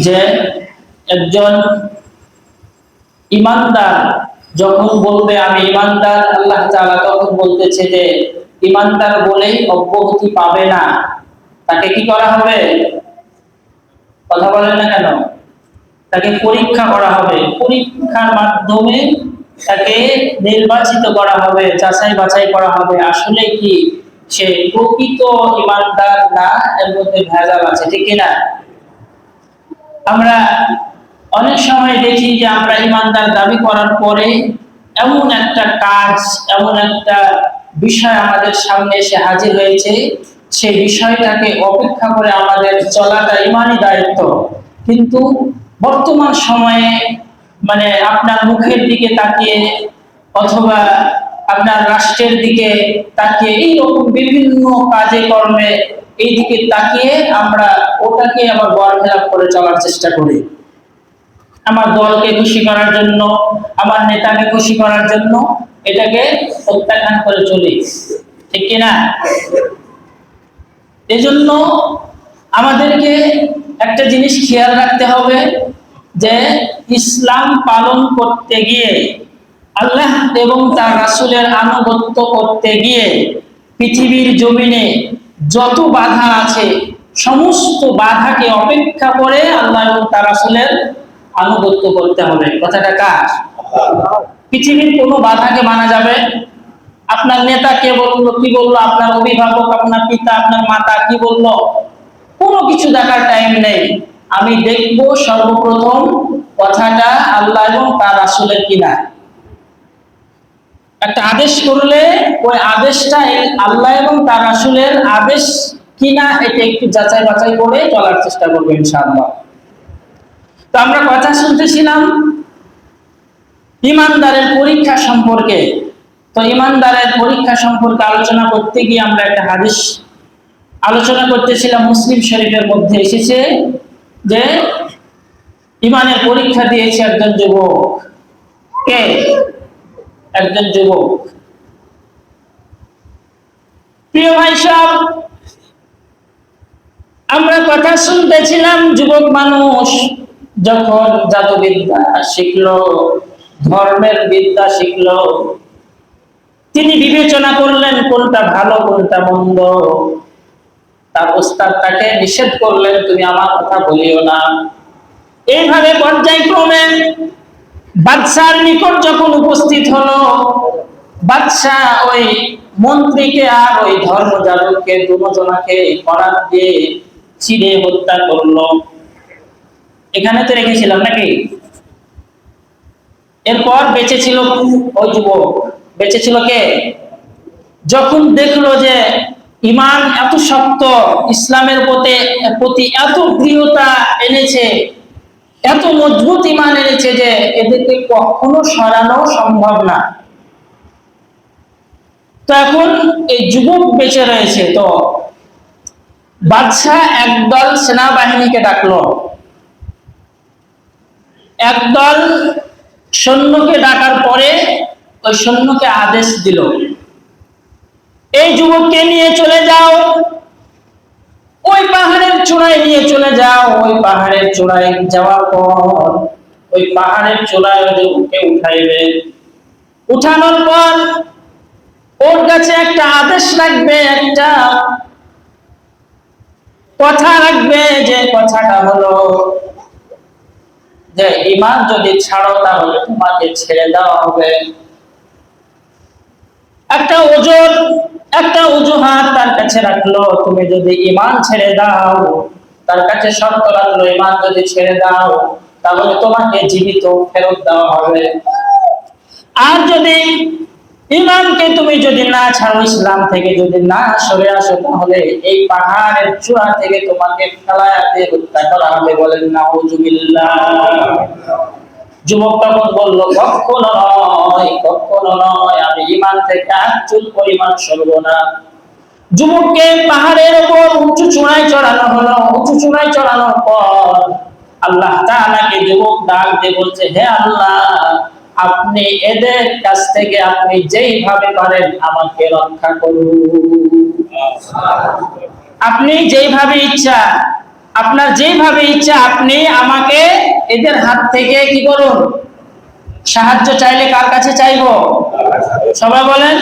যে একজন ইমানদার যখন বলবে আমি ইমানদার, আল্লাহ তাআলা তখন বলতেছে যে ইমানদার বলেই অব্যাহতি পাবে না, তাকে কি করা হবে? কথা বলেন না কেন? তাকে পরীক্ষা করা হবে। পরীক্ষার মাধ্যমে তাকে নির্বাচিত করা হবে, যাচাই বাছাই করা হবে আসলে কি সে প্রকৃত ইমানদার না এর মধ্যে ভেজাল আছে, ঠিক কিনা? আমরা অনেক সময় দেখি যে আমরা ইমানদার দাবি করার পরে এমন একটা কাজ, এমন একটা বিষয় আমাদের সামনে এসে হাজির হয়েছে, সেই বিষয়টাকে অপেক্ষা করে আমাদের চলাটা ইমানি দায়িত্ব। কিন্তু বর্তমান সময়ে আপনার মুখের দিকে তাকিয়ে অথবা আপনার রাষ্ট্রের দিকে তাকিয়ে এইরকম বিভিন্ন কাজে কর্মে এই দিকে তাকিয়ে আমরা ওটাকে আবার বরখেলাপ করে চলার চেষ্টা করি। আমার দলকে খুশি করার জন্য, আমার নেতাকে খুশি করার জন্য এটাকে প্রত্যাখ্যান করে চলি, ঠিক কিনা? এজন্য আমাদেরকে একটা জিনিস খেয়াল রাখতে হবে যে ইসলাম পালন করতে গিয়ে, আল্লাহ এবং তার রাসূলের আনুগত্য করতে গিয়ে পৃথিবীর জমিনে যত বাধা আছে সমস্ত বাধাকে অপেক্ষা করে আল্লাহ এবং তার রাসূলের আনুগত্য করতে হবে। কথাটা কার? পৃথিবীর কোনো বাধাকে মানা যাবে? আপনার নেতা কে বললো, কি বললো, আপনার অভিভাবক, আপনার পিতা, আপনার মাতা কি বললো, কোনো কিছু দেখার টাইম নেই। আমি দেখবো সর্বপ্রথম কথাটা আল্লাহ এবং তার রাসূলের কিনা। একটা আদেশ করলে ওই আদেশটা আল্লাহ এবং তার রাসূলের আদেশ কিনা এটা একটু যাচাই বাছাই করে চলার চেষ্টা করবো ইনশাআল্লাহ। তো আমরা কথা শুনতেছিলাম ইমানদারের পরীক্ষা সম্পর্কে। তো ইমানদারের পরীক্ষা সম্পর্কে আলোচনা করতে গিয়ে আমরা একটা হাদিস আলোচনা করতেছিলাম, মুসলিম শরীফের মধ্যে এসেছে যে ইমানের পরীক্ষা দিয়েছে একজন যুবক। কে? একজন যুবক। প্রিয় ভাই সব, আমরা কথা শুনতেছিলাম যুবক মানুষ যখন জাদুবিদ্যা শিখলো, ধর্মের বিদ্যা শিখলো, তিনি বিবেচনা করলেন কোনটা ভালো কোনটা মন্দ। তার ওস্তাদ তাকে নিষেধ করলেন তুমি আমার কথা বলিও না। এইভাবে পর্যায়ক্রমে বাদশার নিকট যখন উপস্থিত হলো, বাদশা ওই মন্ত্রীকে আর ওই ধর্মযাজককে দুজনাকে করাত দিয়ে চিড়ে হত্যা করলো। এখানে তো রেখেছিলাম নাকি? এরপর বেঁচে ছিল ওই যুবক। বেঁচে ছিল কে? যখন দেখলো যে ঈমান এত শক্ত, ইসলামের প্রতি এত প্রিয়তা এনেছে, এত মজবুত ঈমান এনেছে যে এদেরকে কখনো সরানো সম্ভব না। তো এখন এই যুবক বেঁচে রয়েছে। তো বাদশাহ একদল সেনাবাহিনীকে ডাকলো, একদল সৈন্যকে ডাকার পরে ওই সৈন্যকে আদেশ দিল এই যুবককে নিয়ে চলে যাও, ওই পাহাড়ের চূড়ায় নিয়ে চলে যাও। ওই পাহাড়ের চূড়ায় যাওয়ার পর ওই পাহাড়ের চূড়ায় যুবককে উঠাইবে। উঠানোর পর ওর কাছে একটা আদেশ রাখবে, একটা কথা রাখবে, যে কথাটা হলো যে ঈমান যদি ছাড়ো তাহলে তোমাকে ছেড়ে দেওয়া হবে। একটা ওজন, একটা অজুহাত তার কাছে রাখলো, তুমি যদি ঈমান ছেড়ে দাও, তার কাছে শর্ত রাখলো ঈমান যদি ছেড়ে দাও তাহলে তোমাকে জীবিত ফেরত দেওয়া হবে। আর যদি ঈমানকে তুমি যদি না ছাড়ো, ইসলাম থেকে যদি না সরে আসো, তাহলে এই পাহাড়ের চূড়া থেকে তোমাকে ফেলায়া দিয়ে হত্যা করা হবে। বলেন নাউজুবিল্লাহ। যুবক তখন বলল কখনো নয়, কখনো নয়, আমি ঈমান থেকে এক চুল পরিমাণ সরব না। যুবককে পাহাড়ের উপর উঁচু চূড়ায় চড়ানো হলো। উঁচু চূড়ায় চড়ানোর পর আল্লাহ তাআলাকে যুবক ডাক দিয়ে বলছে, হে আল্লাহ, আপনি এদের কাছ থেকে আপনি যেইভাবে পারেন আমাকে রক্ষা করুন। আপনি যেইভাবে ইচ্ছা আপনার যেভাবে ইচ্ছা আপনি আমাকে এদের হাত থেকে কি করুন, সাহায্য চাইলে কার কাছে চাইবো? সবাই বলেন।